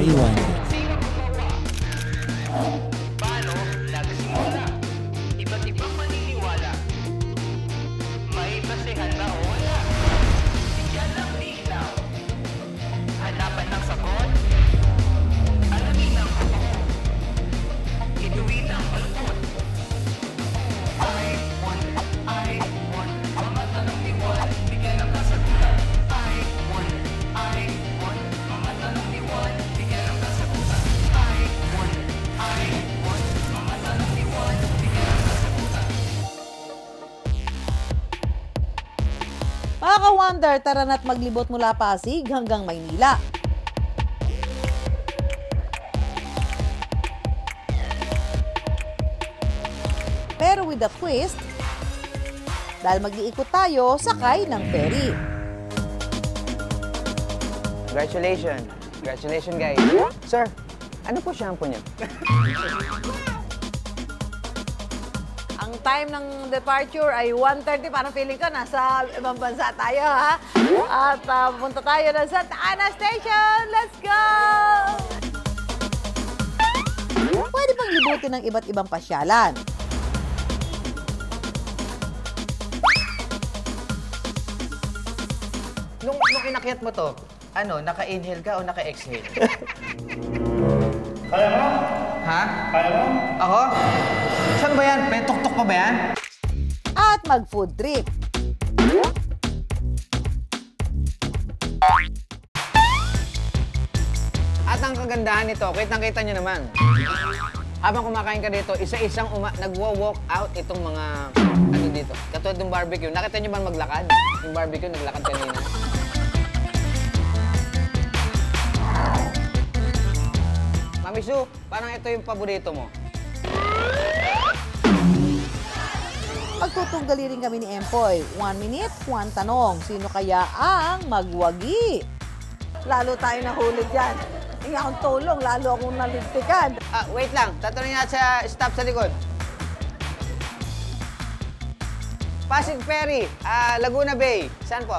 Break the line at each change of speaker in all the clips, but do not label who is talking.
Iwan.
Paano nagsimula? Iba't ibang maniniwala. May basehan ba o wala? Bigyan ng linaw. Hanapan ng sagot. Alamin ang totoo. Ituwid ang malukot. I want, mga tanong liwan. Bigyan ng kasagutan. I want, mga tanong liwan. Bigyan ng kasagutan. I want, mga tanong liwan. Bigyan ng kasagutan.
Mga ka-wonder, tara na't maglibot mula Pasig hanggang Maynila. Pero with a twist, dahil mag-iikot tayo sakay ng ferry.
Congratulations. Congratulations, guys. Sir, ano po shampoo niyo?
Ang time ng departure ay 1:30. Parang feeling ko nasa ibang bansa tayo, ha? At punta tayo ng Santa Ana Station. Let's go! Pwede pang libutin ng iba't ibang pasyalan.
Nung inakyat mo to, ano, naka-inhale ka o naka-exhale?
Kaya mo?
Ha?
Kaya mo?
Ako? Saan ba yan? May tuktok pa ba yan?
At mag-food trip.
At ang kagandahan nito, kitang-kita nyo naman. Habang kumakain ka dito, isa-isang nagwo-walk out itong mga, ano dito, katulad ng barbecue. Nakita nyo ba maglakad? Yung barbecue, naglakad kanina. Mami Sue, parang ito yung paborito mo.
Magtutunggali rin kami ni Empoy. 1 minute, 1 tanong. Sino kaya ang magwagi? Lalo tayo nahuli dyan. Hindi akong tulong, lalo akong nalintikan.
Wait lang, tatanungin natin sa staff sa likod. Pasig Ferry, Laguna Bay. Saan po?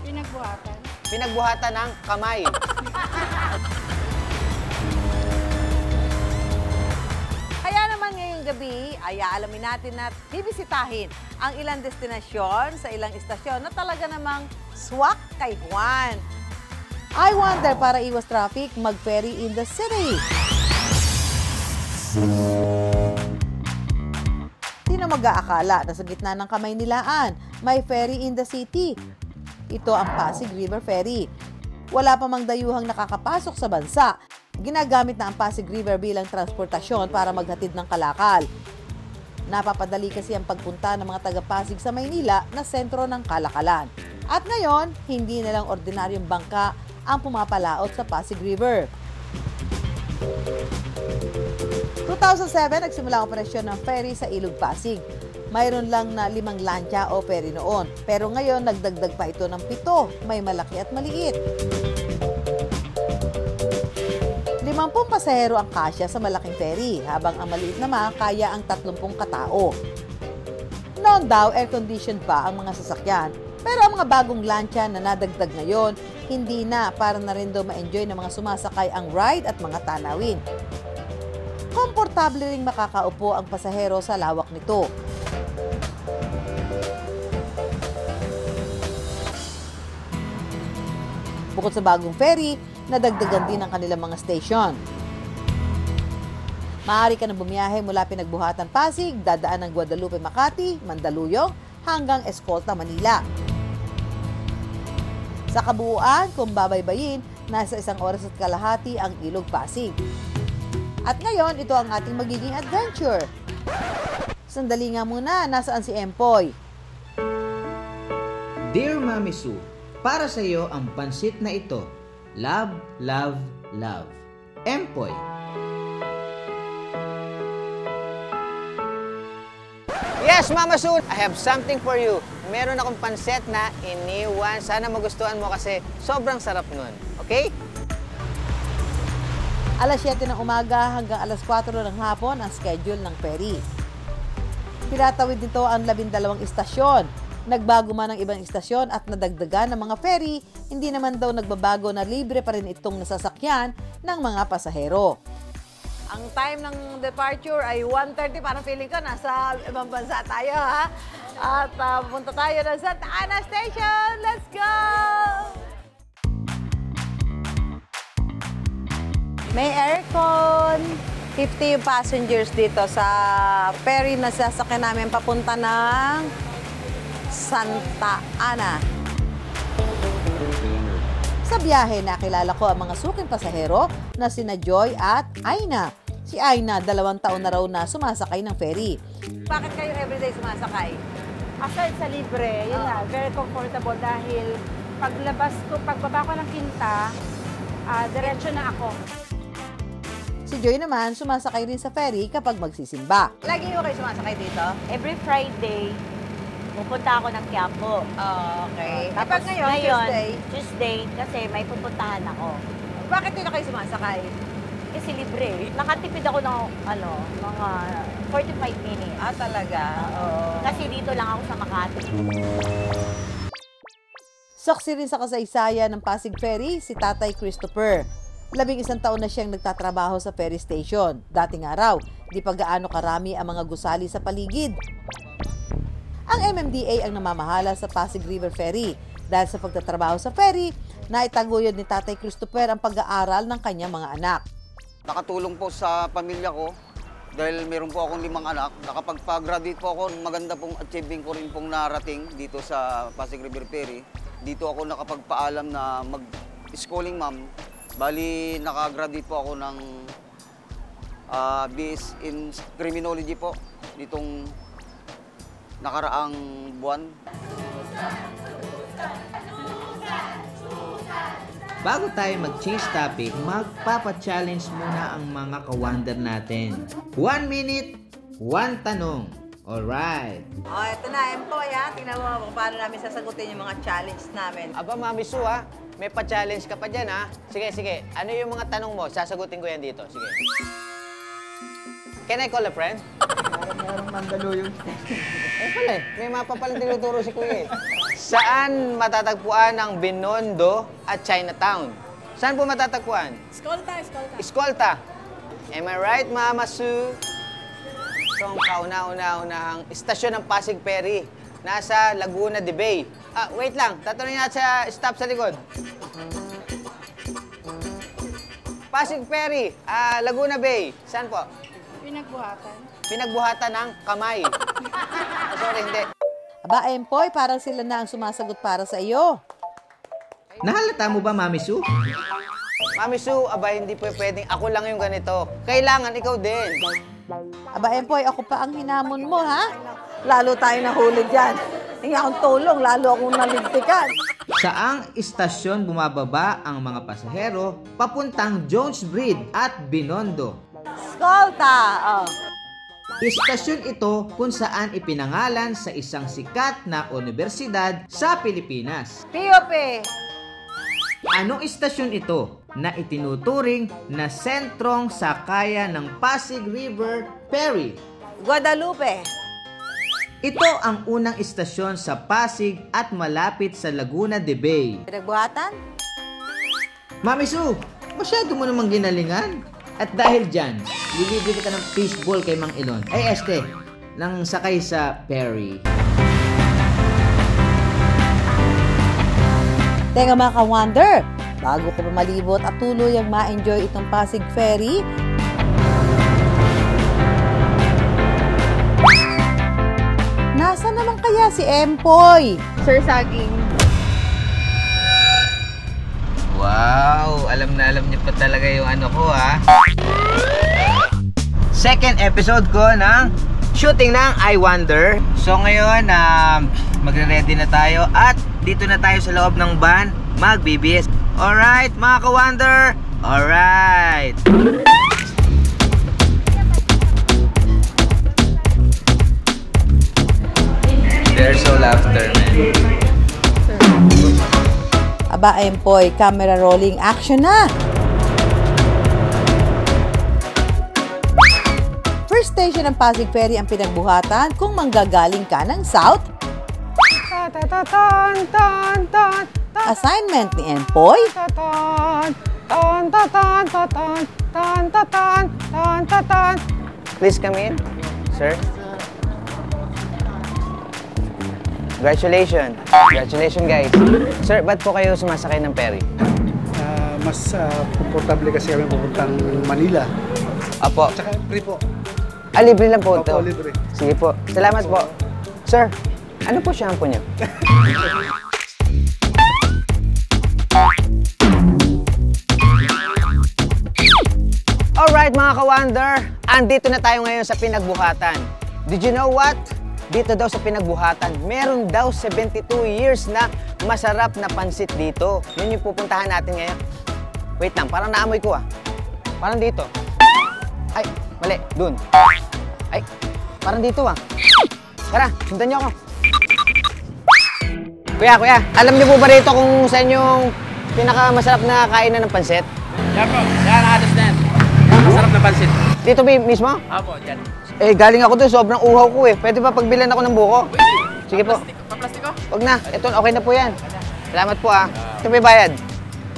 Pinagbuhatan.
Pinagbuhatan ng kamay.
Kaya naman ngayong gabi ay aalamin natin at bibisitahin ang ilang destinasyon sa ilang istasyon na talaga namang swak kay Juan. I wonder, para iwas traffic, mag-ferry in the city. Sino mag-aakala na sa gitna ng Kamaynilaan, may ferry in the city? Ito ang Pasig River Ferry. Wala pa mang dayuhang nakakapasok sa bansa. Ginagamit na ang Pasig River bilang transportasyon para maghatid ng kalakal. Napapadali kasi ang pagpunta ng mga taga-Pasig sa Maynila na sentro ng kalakalan. At ngayon, hindi na lang ordinaryong bangka ang pumapalaot sa Pasig River. 2007, nagsimula ang operasyon ng ferry sa Ilog Pasig. Mayroon lang na 5 lancha o ferry noon. Pero ngayon, nagdagdag pa ito ng 7. May malaki at maliit. 50 pasahero ang kasya sa malaking ferry, habang ang maliit naman kaya ang 30 katao. Noon daw, air-conditioned pa ang mga sasakyan. Pero ang mga bagong lancha na nadagdag ngayon, hindi na, para na rin daw ma-enjoy ng mga sumasakay ang ride at mga tanawin. Komportable ring makakaupo ang pasahero sa lawak nito. Bukod sa bagong ferry, nadagdagan din ang kanilang mga station. Maaari ka na bumiyahe mula Pinagbuhatan Pasig, dadaan ng Guadalupe Makati, Mandaluyong, hanggang Escolta, Manila. Sa kabuuan, kung babaybayin, nasa 1 oras at kalahati ang Ilog Pasig. At ngayon, ito ang ating magiging adventure. Sandali nga muna, nasaan si Empoy?
Dear Mami Sue, para sa iyo ang pansit na ito. Love, love, love. Empoy.
Yes, Mama Sue, I have something for you. Meron akong pansit na iniwan. Sana magustuhan mo kasi sobrang sarap nun. Okay?
Alas 7 ng umaga hanggang alas 4 ng hapon ang schedule ng ferry. Pinatawid nito ang 12 istasyon. Nagbago man ang ibang istasyon at nadagdagan ng mga ferry, hindi naman daw nagbabago na libre pa rin itong nasasakyan ng mga pasahero. Ang time ng departure ay 1:30. Parang feeling ko nasa ibang bansa tayo, ha? At punta tayo ng Santa Ana Station. Let's go! May aircon. 50 yung passengers dito sa ferry na sasakyan namin papunta ng Santa Ana. Sa biyahe, nakilala ko ang mga suking pasahero na sina Joy at Aina. Si Aina, 2 taon na raw na sumasakay ng ferry. Bakit kayo everyday sumasakay?
Aside sa libre, yun na, very comfortable dahil pagbaba ko ng Quinta, diretso na ako.
Si Joy naman, sumasakay rin sa ferry kapag magsisimba. Lagi yung kayo sumasakay dito?
Every Friday, pupunta ako ng Quiapo.
Okay.
Tapos
Kapag ngayon,
Tuesday, kasi may pupuntahan ako.
bakit dito kayo sumasakay?
Kasi libre. Nakatipid ako ng mga 45 minutes.
Talaga?
Kasi dito lang ako sa Makati.
Saksi rin sa kasaysayan ng Pasig Ferry si Tatay Christopher. 11 taon na siyang nagtatrabaho sa ferry station. Dating araw, di pa gaano karami ang mga gusali sa paligid. Ang MMDA ang namamahala sa Pasig River Ferry. Dahil sa pagtatrabaho sa ferry, naitaguyod ni Tatay Christopher ang pag-aaral ng kanyang mga anak.
Nakatulong po sa pamilya ko dahil meron po akong 5 anak. Nakapagpa-graduate po ako, maganda pong achieving ko rin pong narating dito sa Pasig River Ferry. Dito ako nakapagpaalam na mag-schooling ma'am. Bali, nakagraduate po ako ng BS in Criminology po ditong nakaraang buwan.
Bago tayo mag-change topic, magpapa-challenge muna ang mga ka-wonder natin. 1 minute, 1 tanong. Alright.
Ito na, Empoy, ha? Tingnan mo kung paano namin sasagutin yung mga challenge namin.
Aba, Mami Su, ha? May pa-challenge ka pa dyan, ha? Sige. Ano yung mga tanong mo? Sasagutin ko yan dito. Sige. Can I call a friend?
Merong mandalo yung...
Pala eh. May mapa palang tinuturo si Kuya eh. Saan matatagpuan ang Binondo at Chinatown? Saan po matatagpuan? Escolta. Am I right, Mama Su? Ito ang kauna-unahang istasyon ng Pasig Ferry. Nasa Laguna de Bay. Wait lang. Tatanungin natin sa staff sa likod. Pasig Ferry, Laguna Bay. Saan po? Pinagbuhatan ng kamay. Sorry, hindi.
Aba, Empoy, parang sila na ang sumasagot para sa iyo.
Nahalata mo ba, Mami Su?
Mami Su, aba, hindi po pwedeng ako lang yung ganito. Kailangan ikaw din.
Aba, Empoy, ako pa ang hinamon mo, ha? Lalo tayo nahuli dyan. Hindi akong tulong, lalo akong naligtikan.
Saang istasyon bumababa ang mga pasahero papuntang Jones Bridge at Binondo?
Escolta!
Istasyon ito kung saan ipinangalan sa isang sikat na universidad sa Pilipinas.
POP!
Anong istasyon ito na itinuturing na sentrong sakayan ng Pasig River Ferry?
Guadalupe!
Ito ang unang istasyon sa Pasig at malapit sa Laguna de Bay.
Pinagbuhatan?
Mami Su, masyado mo namang ginalingan. At dahil dyan, lilibre kita ng fishball kay Mang Elon. Ay, nang sakay sa ferry.
Teka mga ka-wonder, bago ko malibot at tuluyang ma-enjoy itong Pasig Ferry, nasa naman kaya si Empoy?
Sir Saging.
Wow, alam niyo pa talaga yung ano ko, ha? Second episode ko ng shooting ng I Wonder. So ngayon, magre-ready na tayo at dito na tayo sa loob ng van mag-BBS. Alright, mga ka-wonder! Alright! They're so laughter, man.
Aba, Empoy, camera rolling, action na! First station ng Pasig Ferry ang pinagbuhatan kung manggagaling ka ng south, Assignment ni Empoy,
Please come in, sir. Congratulations. Congratulations, guys. Sir, ba't po kayo sumasakay ng ferry?
Mas komportable kasi kami pupuntang Manila.
Apo.
Tsaka free po.
Libre lang po ito.
Opo, libre.
Sige po. Salamat po. Sir, ano po shampoo niyo? Alright mga ka-wonder, andito na tayo ngayon sa Pinagbuhatan. Did you know what? Dito daw sa Pinagbuhatan, meron daw 72 years na masarap na pansit dito. Yun yung pupuntahan natin ngayon. Wait lang, parang naamoy ko ah. Parang dito. Ay, mali, dun. Ay, parang dito ah. Tara, sundan niyo ako. Kuya, alam niyo po ba rito kung saan yung pinakamasarap na kainan ng pansit?
Yan po, yan halos na yan. Masarap na pansit.
Dito mismo?
Apo, dyan.
Eh, galing ako doon, sobrang uhaw ko eh. Pwede ba pagbilan ako ng buko? Sige po.
Paplastiko?
Wag na, ito, okay na po yan. Salamat po ah. Ito may bayad.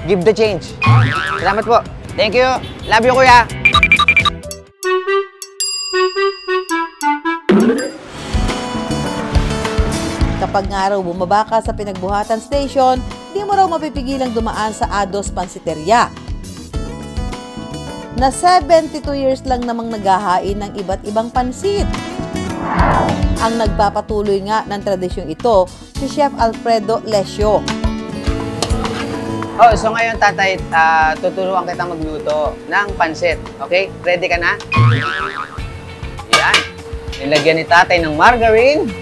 Give the change. Salamat po. Thank you. Love you, kuya.
kapag nga raw bumaba ka sa Pinagbuhatan Station, di mo raw mapipigilang dumaan sa Ados Pansiteria, na 72 years lang namang naghahain ng iba't ibang pansit. Ang nagpapatuloy nga ng tradisyong ito, si Chef Alfredo Lesio.
Oh, so ngayon tatay, tuturuan kita magluto ng pansit. Okay? Ready ka na? Yan. Nilagyan ni tatay ng margarine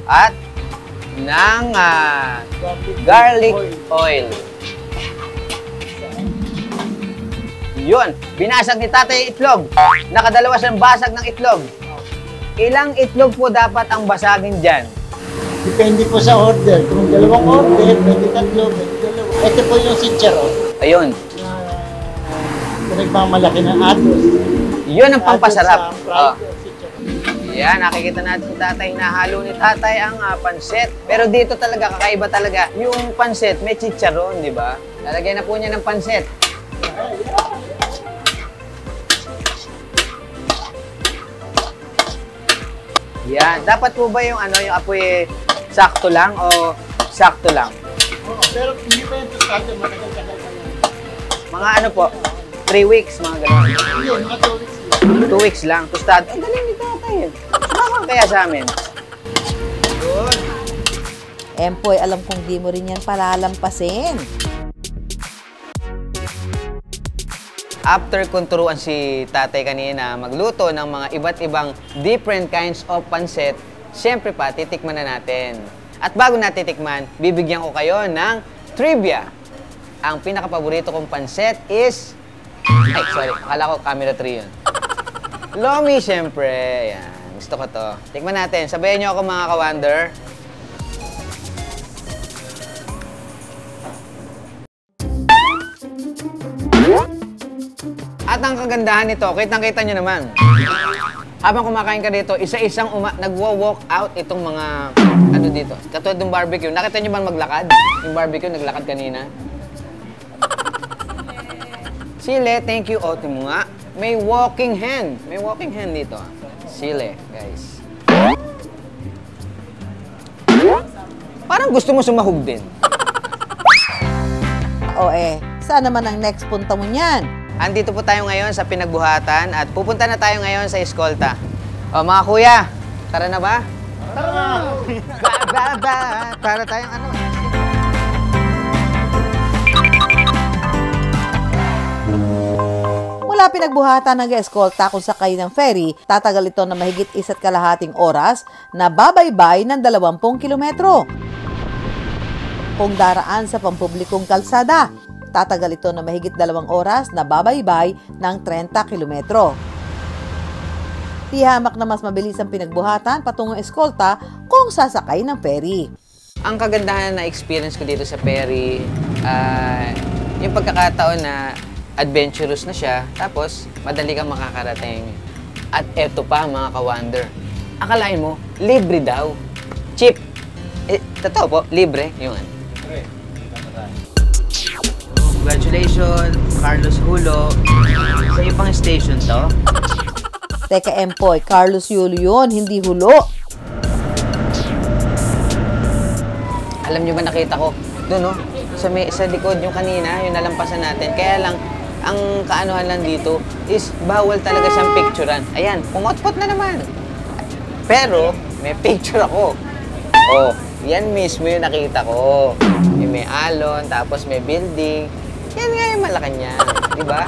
at ng garlic oil. Yun. Binasag ni tatay itlog. Nakadalawa siyang basag ng itlog. Ilang itlog po dapat ang basagin dyan?
Depende po sa order. Kung dalawang order, pwede tatlo, pwede dalawa. Ito po yung sitcharo.
Ayun.
Nagmamalaki ng Ados.
Yun ang pampasarap.
Ados sa fried sitcharo.
Yan, nakikita natin si tatay, hinahalo ni tatay ang pansit. Pero dito talaga, kakaiba talaga. Yung pansit, may chicharon, di ba? Lalagyan na po niya ng pansit. Yan. Dapat po ba yung yung apoy sakto lang o sakto lang?
Oo, pero hindi pa yung tostado, matagal-tagal pa yan.
Mga ano po? 3 weeks, mga gano'n.
Yun, mga 2 weeks lang.
2 weeks lang. Tostado. Ang galing ni tatay yun. Sumama kaya sa amin. Good.
Empoy, alam kong di mo rin yan palalampasin.
After kong turuan si tatay kanina magluto ng mga iba't ibang different kinds of pansit, syempre pa, titikman na natin. At bago natin titikman, bibigyan ko kayo ng trivia. Ang pinakapaborito kong pansit is... Ay, sorry. Akala ko camera 3 yun. Lomi, syempre. Yan. Gusto ko to. Tikman natin. Sabayan niyo ako mga ka-wonder. At ang kagandahan nito, kitang-kita nyo naman. Habang kumakain ka dito, isa-isang nagwo-walk out itong mga, ano dito, katulad ng barbecue. Nakita nyo ba maglakad? Yung barbecue, naglakad kanina. Sile, thank you. O, timo nga. May walking hand. May walking hand dito. Sile, guys. Parang gusto mo sumahog din.
O saan naman ang next punta mo niyan?
Andito po tayo ngayon sa Pinagbuhatan at pupunta na tayo ngayon sa eskolta. O mga kuya, tara na ba? Tara na! Para tayong ano?
Mula Pinagbuhatan hanggang eskolta kung sakay ng ferry, tatagal ito na mahigit 1.5 oras na babaybay ng 20 kilometro. Kung daraan sa pampublikong kalsada, tatagal ito na mahigit 2 oras na babaybay ng 30 kilometro. Tihamak na mas mabilis ang Pinagbuhatan patungong eskolta kung sasakay ng ferry.
Ang kagandahan na experience ko dito sa ferry, yung pagkakataon na adventurous na siya, tapos madali kang makakarating. At eto pa mga ka-wonder, akalain mo, libre daw. Cheap. Totoo po, libre yung ano.
Congratulations, Carlos Hulo. Sa iyo pang station to?
Teka, Empoy, Carlos Yulo yun, hindi Hulo.
Alam nyo ba nakita ko? Doon no? Sa likod yung kanina, yung nalampasan natin. Kaya lang, ang kaanuhan lang dito is bawal talaga siyang picturean. Ayan, pumotpot na naman. Pero, may picture ako. Oh, yan mismo yung nakita ko. May alon, tapos may building. Yan nga yung Malacanang, di ba?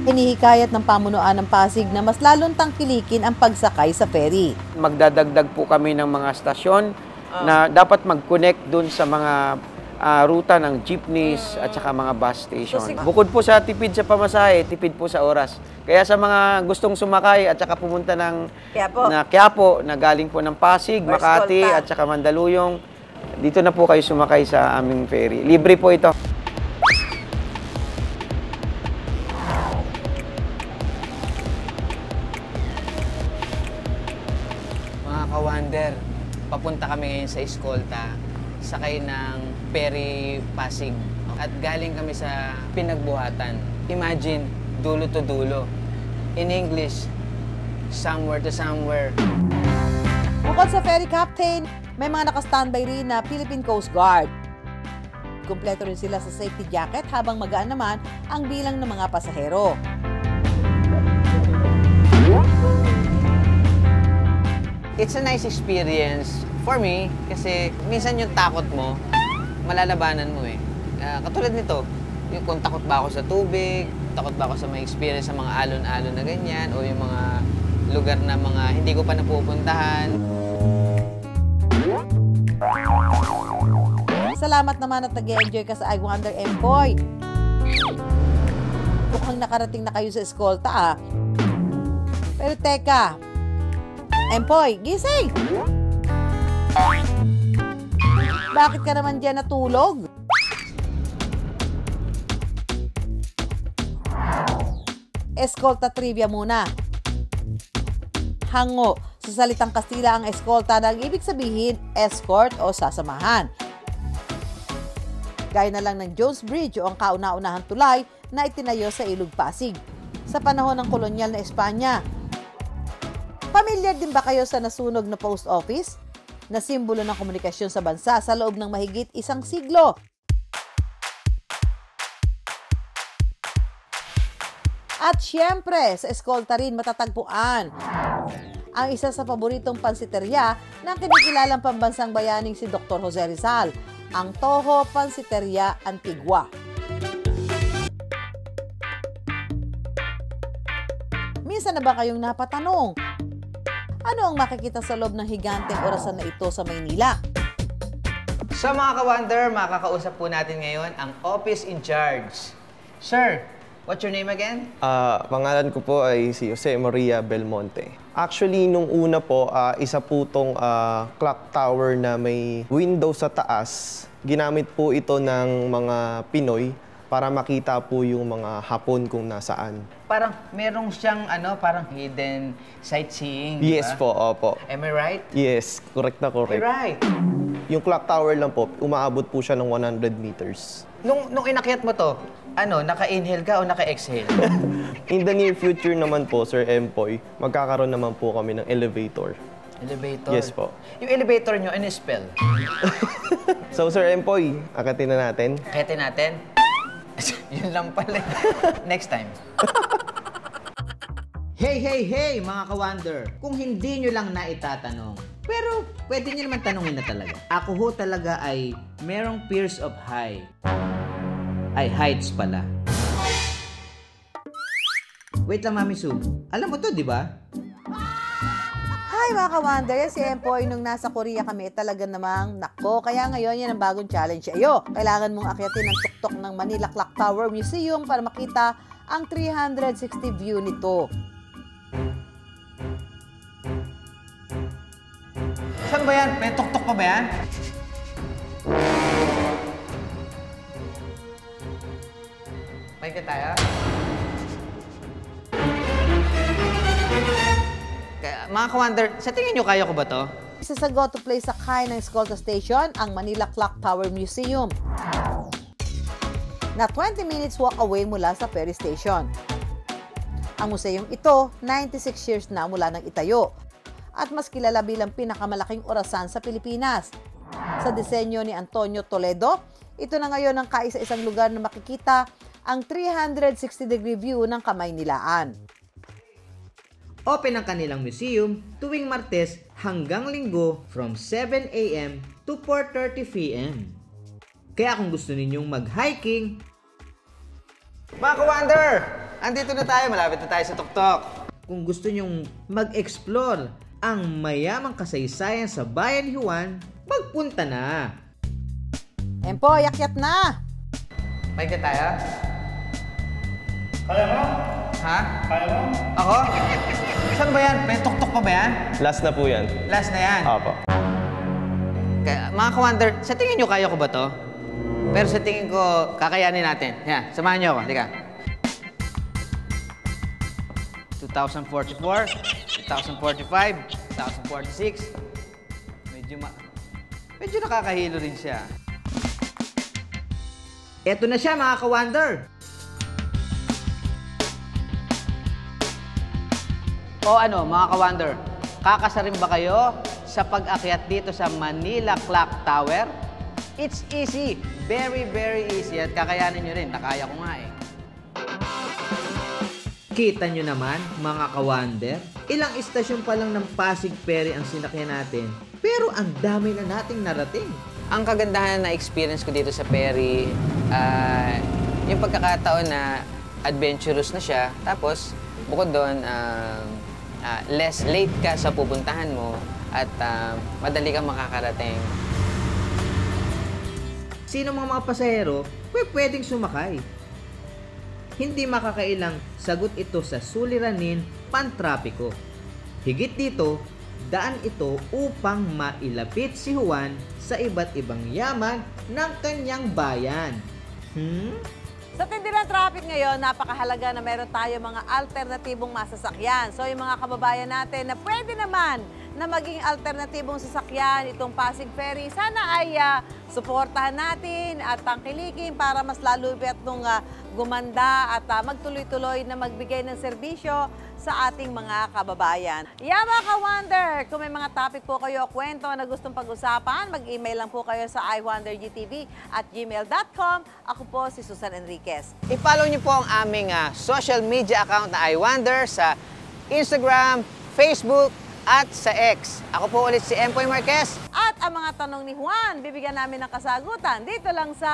Hinihikayat ng pamunuan ng Pasig na mas lalong tangkilikin ang pagsakay sa ferry.
Magdadagdag po kami ng mga stasyon na dapat mag-connect dun sa mga ruta ng jeepneys at saka mga bus station. Bukod po sa tipid sa pamasahe, tipid po sa oras. Kaya sa mga gustong sumakay at saka pumunta ng Quiapo, na galing po ng Pasig, Makati at saka Mandaluyong, dito na po kayo sumakay sa aming ferry. Libre po ito.
Mga ka-wonder, papunta kami ngayon sa Escolta, sakay ng ferry Pasig. At galing kami sa pinagbuhatan. Imagine, dulo to dulo. In English, somewhere to somewhere.
Bukod sa ferry captain, may mga naka-standby rin na Philippine Coast Guard. Kumpleto rin sila sa safety jacket habang magaan naman ang bilang ng mga pasahero.
It's a nice experience for me kasi minsan yung takot mo, malalabanan mo eh. Katulad nito, yung kung takot ba ako sa tubig, takot ba ako sa may experience sa mga alon-alon na ganyan o yung mga lugar na mga hindi ko pa napupuntahan.
Salamat naman at nag-enjoy ka sa I Wonder, Empoy. Mukhang nakarating na kayo sa Escolta ah. Pero teka, Empoy, gising! Bakit ka naman dyan natulog? Escolta trivia muna. Hango. Sa salitang Kastila ang escolta na ang ibig sabihin escort o sasamahan. Gaya na lang ng Jones Bridge o ang kauna-unahang tulay na itinayo sa Ilog Pasig sa panahon ng kolonyal na Espanya. Pamilyar din ba kayo sa nasunog na post office na simbolo ng komunikasyon sa bansa sa loob ng mahigit 1 siglo? At syempre, sa Escolta rin matatagpuan ang isa sa paboritong pansiteria ng kinikilalang pambansang bayaning si Dr. Jose Rizal, ang Toho Pansiteria Antigua. Minsan na ba kayong napatanong, ano ang makikita sa loob ng higanteng orasan na ito sa Maynila?
Sa mga ka-wonder, makakausap po natin ngayon ang office in charge. Sir, what's your name again?
Pangalan ko po ay si Jose Maria Belmonte. Actually, nung una po, isa po tong clock tower na may window sa taas. Ginamit po ito ng mga Pinoy para makita po yung mga Hapon kung nasaan.
Parang merong siyang parang hidden sightseeing,
Yes
diba?
po, opo.
Am I right?
Yes, correct na correct.
Right.
Yung clock tower lang po, umaabot po siya ng 100 meters.
Nung inakyat mo to, naka-inhale ka o naka-exhale?
In the near future naman po, Sir Empoy, magkakaroon naman po kami ng elevator.
Elevator?
Yes po.
Yung elevator nyo, ano spell?
So, Sir Empoy, akatin na natin.
Akitin natin? Yun lang pala. Next time.
Hey, mga ka-wonder! Kung hindi nyo lang naitatanong, pero pwede nyo naman tanungin na talaga. Ako ho talaga ay merong fears of heights pala. Wait lang, Mami Sue. Alam mo to, di ba?
Hi mga ka-wonder, si Empoy nung nasa Korea kami talaga namang nako. Kaya ngayon yan ang bagong challenge sa'yo. Kailangan mong akyatin ang tuktok ng Manila Clock Tower Museum para makita ang 360 view nito.
Saan ba yan? May tuktok pa ba yan? May ka tayo? Mga ka-wonder, sa tingin nyo kaya ko ba to?
Isa sa go-to place sakay ng Escolta Station ang Manila Clock Tower Museum na 20 minutes walk away mula sa ferry station. Ang museum ito, 96 years na mula nang itayo at mas kilala bilang pinakamalaking orasan sa Pilipinas. Sa disenyo ni Antonio Toledo, ito na ngayon ang kaisa-isang lugar na makikita ang 360-degree view ng Kamaynilaan.
Open ang kanilang museum tuwing Martes hanggang Linggo from 7 a.m. to 4:30 p.m. Kaya kung gusto ninyong mag-hiking,
Mga ka-Wonder! Andito na tayo, malapit na tayo sa tuktok.
kung gusto nyong mag-explore ang mayamang kasaysayan sa Bayan ni Juan, magpunta na!
Empo, yakyat na!
Bike na tayo?
Kaya mo?
Ha?
Kaya mo?
Ako? Saan ba yan? May tuktok pa ba yan?
Last na po yan.
Last na yan.
Opo.
Kaya, mga ka-Wonder, sa tingin nyo kaya ko ba to? Pero sa tingin ko, kakayanin natin. Yan, samahan nyo ako. Halika. 2044, 2045, 2046. Medyo nakakahilo rin siya.
Eto na siya mga ka-Wonder!
O ano, mga ka-Wonder, kakasarin ba kayo sa pag-akyat dito sa Manila Clock Tower? It's easy. Very, very easy. At kakayanin nyo rin. Nakaya ko nga eh.
Kita nyo naman, mga ka-Wonder, ilang istasyon pa lang ng Pasig Ferry ang sinakyan natin, pero ang dami na nating narating.
Ang kagandahan na experience ko dito sa ferry, yung pagkakataon na adventurous na siya. Tapos, bukod doon, less late ka sa pupuntahan mo at madali kang makakarating.
Sino mga pasahero pwedeng sumakay? Hindi makakailang sagot ito sa suliranin pantrapiko. Higit dito, daan ito upang mailapit si Juan sa iba't ibang yaman ng kanyang bayan.
Sa tindi ng traffic ngayon, napakahalaga na meron tayo mga alternatibong masasakyan. So yung mga kababayan natin na pwede naman na maging alternatibong sasakyan itong Pasig Ferry, sana ay suportahan natin at tangkilikin para mas lalo nung gumanda at magtuloy-tuloy na magbigay ng serbisyo sa ating mga kababayan. Yeah, mga ka-Wonder, kung may mga topic po kayo o kwento na gustong pag-usapan, mag-email lang po kayo sa iwondergtv@gmail.com. Ako po si Susan Enriquez.
I-follow niyo po ang aming social media account na iWonder sa Instagram, Facebook, at sa X. Ako po ulit si Empoy Marquez.
At ang mga tanong ni Juan, bibigyan namin ng kasagutan dito lang sa